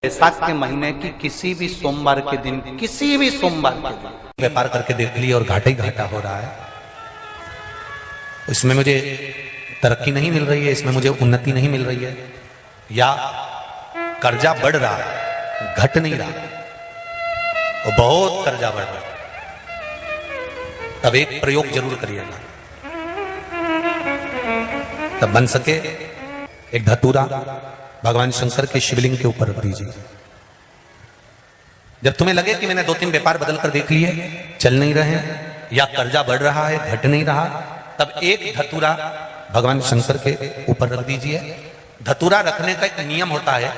बैसाख के महीने की किसी भी सोमवार के दिन व्यापार करके देख लिया और घाटा ही घाटा हो रहा है। इसमें मुझे तरक्की नहीं मिल रही है, इसमें मुझे उन्नति नहीं मिल रही है, या कर्जा बढ़ रहा है, घट नहीं रहा और बहुत कर्जा बढ़ रहा है, तब एक प्रयोग जरूर करिएगा। तब बन सके एक धतूरा भगवान शंकर के शिवलिंग के ऊपर रख दीजिए। जब तुम्हें लगे कि मैंने 2-3 व्यापार बदल कर देख लिए, चल नहीं रहे या कर्जा बढ़ रहा है, घट नहीं रहा, तब एक धतूरा भगवान शंकर के ऊपर रख दीजिए। धतूरा रखने का एक नियम होता है।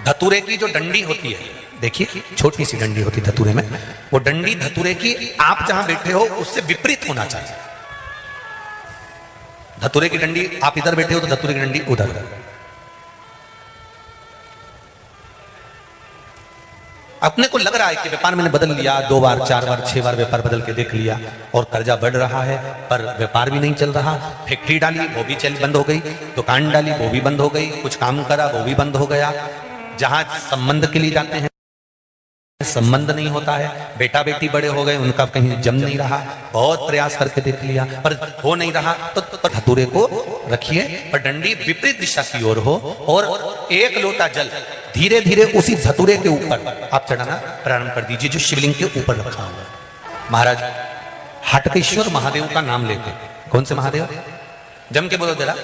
धतूरे की जो डंडी होती है, देखिए छोटी सी डंडी होती है धतूरे में, वो डंडी धतूरे की आप जहां बैठे हो उससे विपरीत होना चाहिए। धतूरे की डंडी आप इधर बैठे हो तो धतूरे की डंडी उधर। अपने को लग रहा है कि व्यापार मैंने बदल लिया, 2 बार 4 बार 6 बार व्यापार बदल के देख लिया और कर्जा बढ़ रहा है, पर व्यापार भी नहीं चल रहा। फैक्ट्री डाली वो भी बंद हो गई, दुकान डाली वो भी बंद हो गई, कुछ काम करा वो भी बंद हो गया। जहां संबंध के लिए जाते हैं संबंध नहीं होता है, बेटा बेटी बड़े हो गए, उनका कहीं जम नहीं रहा, बहुत प्रयास करके देख लिया पर हो नहीं रहा, तो धतूरे को रखिए पर डंडी विपरीत दिशा की ओर हो और एक लोटा जल धीरे धीरे उसी धतूरे के ऊपर आप चढ़ाना प्रारंभ कर दीजिए जो शिवलिंग के ऊपर रखा हुआ है। महाराज हाटकेश्वर महादेव का नाम लेते, कौन से महादेव, जम के बोलो जरा,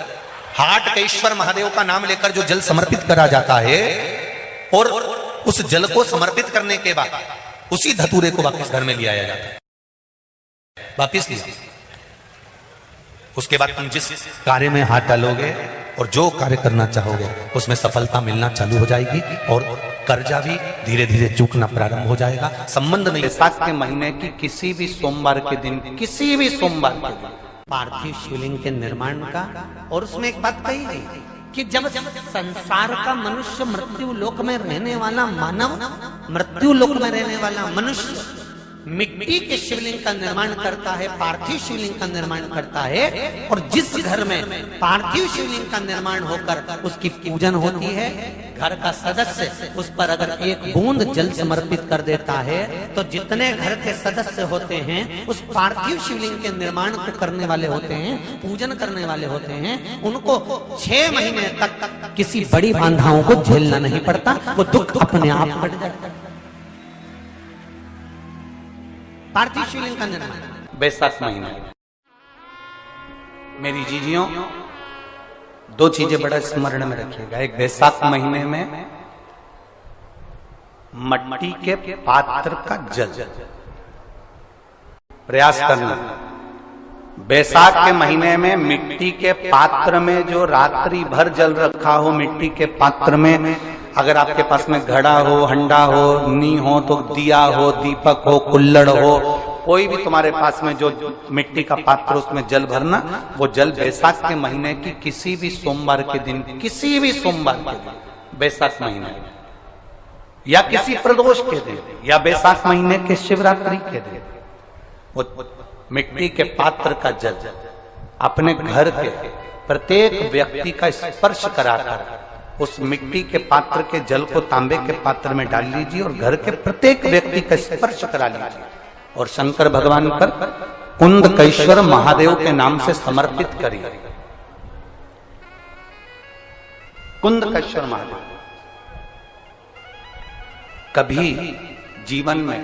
हाटकेश्वर महादेव का नाम लेकर जो जल समर्पित करा जाता है और उस जल को समर्पित करने के बाद उसी धतूरे को वापस घर में ले आया जाता है, वापस लिया। उसके बाद तुम जिस कार्य में हाथ डालोगे और जो कार्य करना चाहोगे उसमें सफलता मिलना चालू हो जाएगी और कर्जा भी धीरे धीरे चूकना प्रारंभ हो जाएगा। संबंध नहीं। बैसाख के महीने की किसी भी सोमवार के दिन पार्थिव शिवलिंग के निर्माण का, और उसमें एक बात कही गई कि जब संसार का मनुष्य मृत्यु लोक में रहने वाला मानव, मृत्यु लोक में रहने वाला मनुष्य मिट्टी के शिवलिंग का निर्माण करता है, पार्थिव शिवलिंग का निर्माण करता है, और जिस घर में पार्थिव शिवलिंग का निर्माण होकर उसकी पूजन होती है, घर का सदस्य उस पर अगर एक बूंद जल समर्पित कर देता है तो जितने घर के सदस्य होते हैं उस पार्थिव शिवलिंग के निर्माण को करने वाले होते हैं, पूजन करने वाले होते हैं, उनको 6 महीने तक किसी बड़ी बाधाओं को झेलना नहीं पड़ता, वो दुख अपने आप कट जाता है। पार्थिव शिवलिंग का निर्माण बैसाख महीने। मेरी जीजियों 2 चीजें बड़ा स्मरण में रखिएगा। एक, बैसाख महीने में मट्टी के पात्र का जल प्रयास करना। बैसाख के महीने में मिट्टी के पात्र में जो रात्रि भर जल रखा हो, मिट्टी के पात्र में, अगर आपके पास में घड़ा हो, हंडा हो, नी हो, तो दिया हो, दीपक हो, कुल्लड़ हो, कोई भी तुम्हारे पास में जो मिट्टी का पात्र उसमें जल भरना। वो जल बैसाख के महीने की किसी भी सोमवार के दिन बैसाख महीने या किसी प्रदोष के दिन या बैसाख महीने के शिवरात्रि के दिन, वो मिट्टी के पात्र का जल अपने घर के प्रत्येक व्यक्ति का स्पर्श कराकर उस मिट्टी के पात्र के जल को तांबे के पात्र में डाल लीजिए और घर के प्रत्येक व्यक्ति का स्पर्श करा लीजिए और शंकर भगवान पर कुंदकेश्वर महादेव के नाम से समर्पित करिए। कुंदकेश्वर महादेव। कभी जीवन में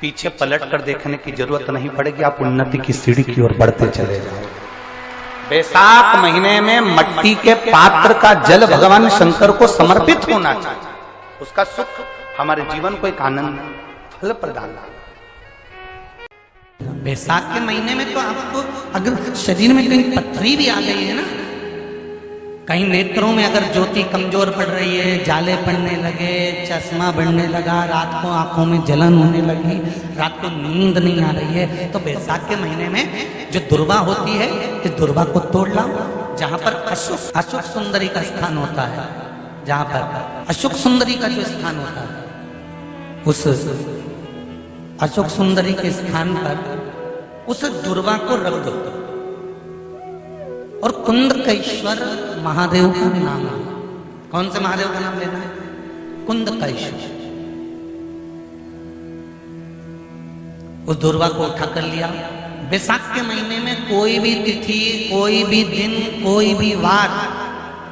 पीछे पलट कर देखने की जरूरत नहीं पड़ेगी, आप उन्नति की सीढ़ी की ओर बढ़ते चले जाओगे। बैसाख महीने में मट्टी के पात्र का जल भगवान शंकर को समर्पित होना चाहिए, उसका सुख हमारे जीवन को एक आनंद फल प्रदान। बैसाख के महीने में तो आपको अगर शरीर में कहीं पथरी भी आ गई है ना, कहीं नेत्रों में अगर ज्योति कमजोर पड़ रही है, जाले पड़ने लगे, चश्मा बढ़ने लगा, रात को आंखों में जलन होने लगी, रात को नींद नहीं आ रही है, तो बैसाख के महीने में जो दुर्वा होती है इस दुर्वा को तोड़ लाओ। जहां पर अशुक सुंदरी का स्थान होता है, जहां पर अशुक सुंदरी का जो स्थान होता है, उस अशोक सुंदरी के स्थान पर उस दुर्वा को रख दो और कुंदकेश्वर महादेव का नाम है। कौन से महादेव का नाम लेना है? कुंदकैश्वर। उस दुर्वा को उठा कर लिया। बैसाख के महीने में कोई भी तिथि, कोई भी दिन, कोई भी वार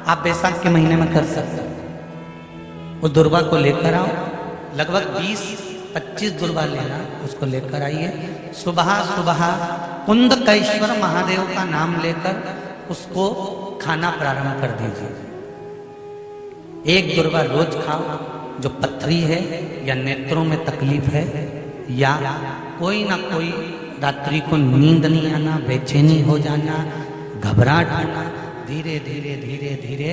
आप बैसाख के महीने में कर सकते हो। उस दुर्वा को लेकर आओ, लगभग 20-25 दुर्वा लेना, उसको लेकर आइए। सुबह सुबह कुंदकैश्वर महादेव का नाम लेकर उसको खाना प्रारंभ कर दीजिए। एक दुर्वा रोज खाओ। जो पथरी है या नेत्रों में तकलीफ है या कोई ना कोई रात्रि को नींद नहीं आना, बेचैनी हो जाना, घबराहट होना, धीरे धीरे धीरे धीरे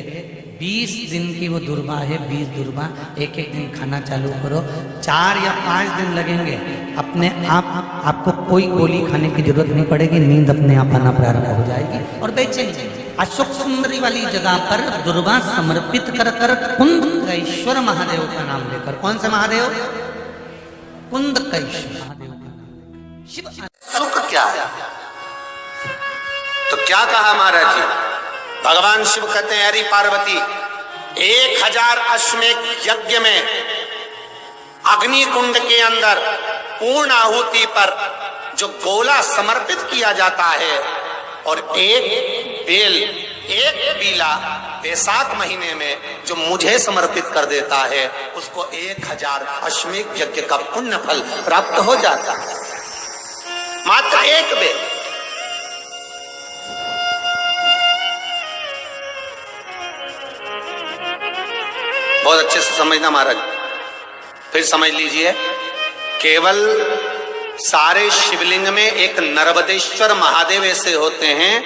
20 दिन की वो दुर्वा है, 20 दुर्वा एक एक दिन खाना चालू करो। 4 या 5 दिन लगेंगे, अपने आप आपको कोई गोली खाने की जरूरत नहीं पड़ेगी, नींद अपने आप आना प्रारंभ हो जाएगी और बेचैनी। अशोक सुंदरी वाली जगह पर दुर्वा समर्पित कर कर कुंदकैश्वर महादेव का नाम लेकर, कौन से महादेव? कुंदकैश्वर महादेव का नाम। शिव सुख क्या है? तो क्या कहा महाराज जी? भगवान शिव कहते हैं, अरे पार्वती, 1000 अश्वमेध यज्ञ में अग्नि कुंड के अंदर पूर्ण आहुति पर जो गोला समर्पित किया जाता है और एक बेल, एक बीला बैसाख महीने में जो मुझे समर्पित कर देता है, उसको 1000 अश्वमेध यज्ञ का पुण्य फल प्राप्त हो जाता है। मात्र एक बेल। बहुत अच्छे से समझना महाराज, फिर समझ लीजिए। केवल सारे शिवलिंग में एक नर्मदेश्वर महादेव ऐसे होते हैं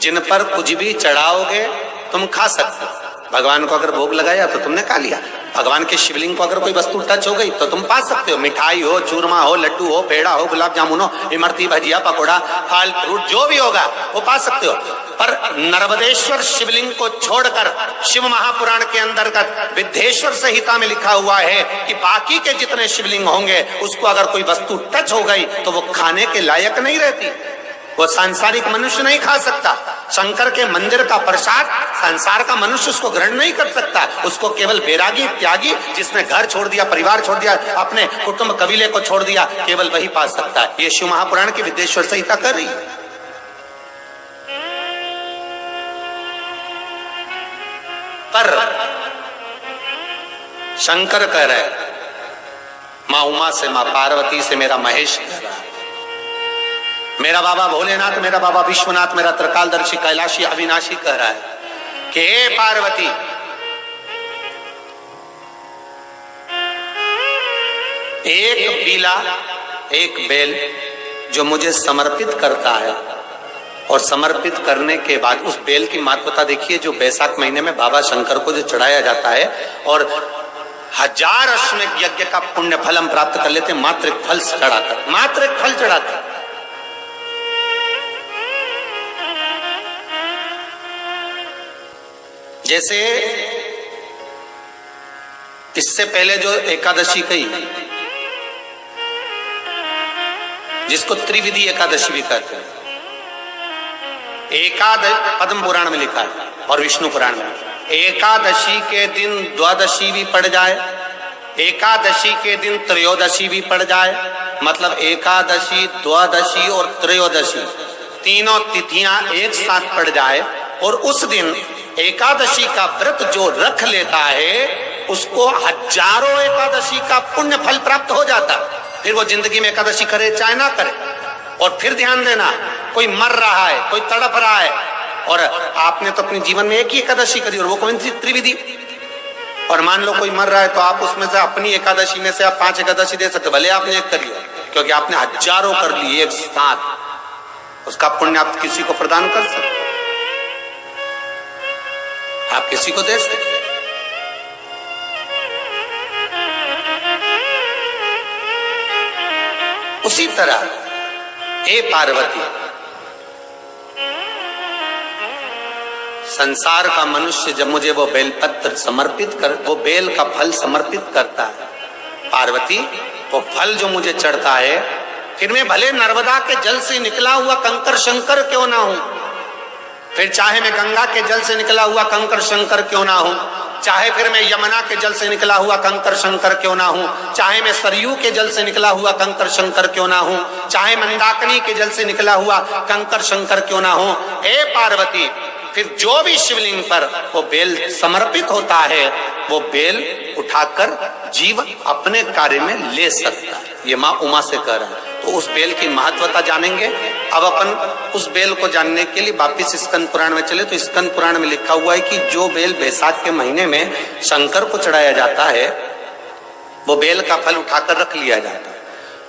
जिन पर कुछ भी चढ़ाओगे तुम खा सकते हो। भगवान को अगर भोग लगाया तो तुमने खा लिया। भगवान के शिवलिंग को अगर कोई वस्तु टच हो गई तो तुम पा सकते हो। मिठाई हो, चूरमा हो, लड्डू हो, पेड़ा हो, गुलाब जामुन हो, इमरती, भजिया, पकोड़ा, फल फ्रूट जो भी होगा वो पा सकते हो। पर नर्मदेश्वर शिवलिंग को छोड़कर शिव महापुराण के अंतर्गत विद्धेश्वर संहिता में लिखा हुआ है कि बाकी के जितने शिवलिंग होंगे उसको अगर कोई वस्तु टच हो गई तो वो खाने के लायक नहीं रहती, वो सांसारिक मनुष्य नहीं खा सकता। शंकर के मंदिर का प्रसाद संसार का मनुष्य उसको ग्रहण नहीं कर सकता। उसको केवल बैरागी, त्यागी, जिसने घर छोड़ दिया, परिवार छोड़ दिया, अपने कुटुंब कबीले को छोड़ दिया, केवल वही पा सकता है। ये शिव महापुराण की विद्धेश्वर संहिता कर रही है। पर शंकर कह रहे, मां उमा से, मां पार्वती से, मेरा महेश कह रहा है, मेरा बाबा भोलेनाथ, मेरा बाबा विश्वनाथ, मेरा त्रिकालदर्शी कैलाशी अविनाशी कह रहा है कि हे पार्वती, एक बीला, एक बेल जो मुझे समर्पित करता है और समर्पित करने के बाद उस बेल की महत्वता देखिए, जो बैसाख महीने में बाबा शंकर को जो चढ़ाया जाता है और 1000 अश्वमेध यज्ञ का पुण्य फल हम प्राप्त कर लेते हैं मात्र एक फल चढ़ाकर, मात्र एक फल चढ़ाकर। जैसे इससे पहले जो एकादशी कही, जिसको त्रिविधि एकादशी भी कहते हैं, पद्म पुराण में लिखा है और विष्णु पुराण में, एकादशी के दिन द्वादशी भी पड़ जाए, एकादशी के दिन त्रयोदशी भी पड़ जाए, मतलब एकादशी, द्वादशी और त्रयोदशी तीनों तिथियां एक साथ पड़ जाए और उस दिन एकादशी का व्रत जो रख लेता है उसको 1000 एकादशी का पुण्य फल प्राप्त हो जाता। फिर वो जिंदगी में एकादशी करे चाहे ना करे। और फिर ध्यान देना, कोई मर रहा है, कोई तड़प रहा है और आपने तो अपने जीवन में एक ही एकादशी करी और वो कौन सी? त्रिविधि। और मान लो कोई मर रहा है तो आप उसमें से अपनी एकादशी में से आप 5 एकादशी दे सकते, भले आपने एक करी हो, क्योंकि आपने 1000 कर ली एक साथ, उसका पुण्य आप किसी को प्रदान कर सकते, आप किसी को दे सकते। उसी तरह हे पार्वती, संसार का मनुष्य जब मुझे वो बेलपत्र समर्पित कर, वो बेल का फल समर्पित करता है, पार्वती वो फल जो मुझे चढ़ता है, फिर मैं भले नर्मदा के जल से निकला हुआ कंकर शंकर क्यों ना हूं, फिर चाहे मैं गंगा के जल से निकला हुआ कंकर शंकर क्यों ना हूं, चाहे फिर मैं यमुना के जल से निकला हुआ कंकर शंकर क्यों ना हूं, चाहे मैं सरयू के जल से निकला हुआ कंकर शंकर क्यों ना हूं, चाहे मंदाकिनी के जल से निकला हुआ कंकर शंकर क्यों ना हूं, हे पार्वती फिर जो भी शिवलिंग पर वो बेल समर्पित होता है वो बेल उठाकर जीव अपने कार्य में ले सकता है। ये माँ उमा से कह रहा है। तो उस बेल की महत्वता जानेंगे। अब अपन उस बेल को जानने के लिए वापिस स्कंद पुराण में चले तो स्कंद पुराण में लिखा हुआ है कि जो बेल बैसाख के महीने में शंकर को चढ़ाया जाता है वो बेल का फल उठाकर रख लिया जाता है।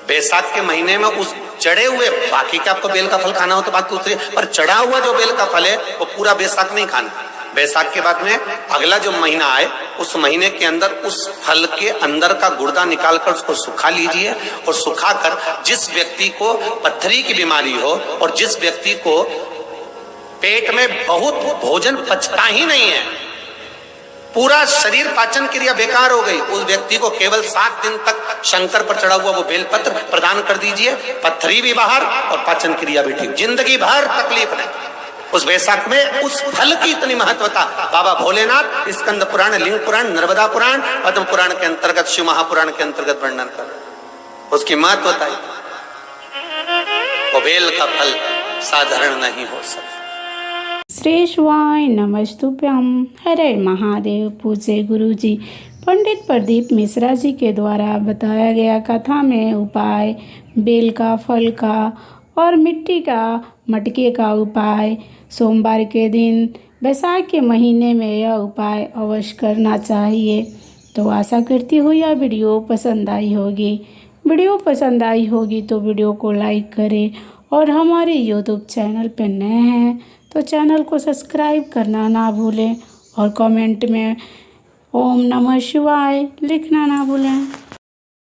बैसाख के महीने में उस चढ़े हुए, बाकी का आपको बेल का फल खाना हो तो बात दूसरी, पर चढ़ा हुआ जो बेल का फल है वो पूरा बैसाख नहीं खाना। बैसाख के बाद में अगला जो महीना आए उस महीने के अंदर उस फल के अंदर का गुर्दा निकालकर उसको सुखा लीजिए और सुखाकर जिस व्यक्ति को पथरी की बीमारी हो और जिस व्यक्ति को पेट में बहुत भोजन पचता ही नहीं है, पूरा शरीर पाचन क्रिया बेकार हो गई, उस व्यक्ति को केवल 7 दिन तक शंकर पर चढ़ा हुआ वो बेलपत्र प्रदान कर दीजिए। पथरी भी बाहर और पाचन क्रिया भी ठीक, जिंदगी भर तकलीफ नहीं। उस बैसाख में उस फल की इतनी महत्वता बाबा भोलेनाथ स्कंद पुराण, लिंग पुराण, नर्मदा पुराण, पद्म पुराण के अंतर्गत, शिव महापुराण के अंतर्गत वर्णन कर उसकी महत्वता। वो बेल का फल साधारण नहीं हो सकता। श्री शिवाय नमस्तुभ्यम। हरे महादेव। पूज्य गुरु जी पंडित प्रदीप मिश्रा जी के द्वारा बताया गया कथा में उपाय, बेल का फल का और मिट्टी का मटके का उपाय, सोमवार के दिन बैसाख के महीने में यह उपाय अवश्य करना चाहिए। तो आशा करती हूँ यह वीडियो पसंद आई होगी। वीडियो पसंद आई होगी तो वीडियो को लाइक करें और हमारे यूट्यूब चैनल पर नए हैं तो चैनल को सब्सक्राइब करना ना भूलें और कमेंट में ओम नमः शिवाय लिखना ना भूलें।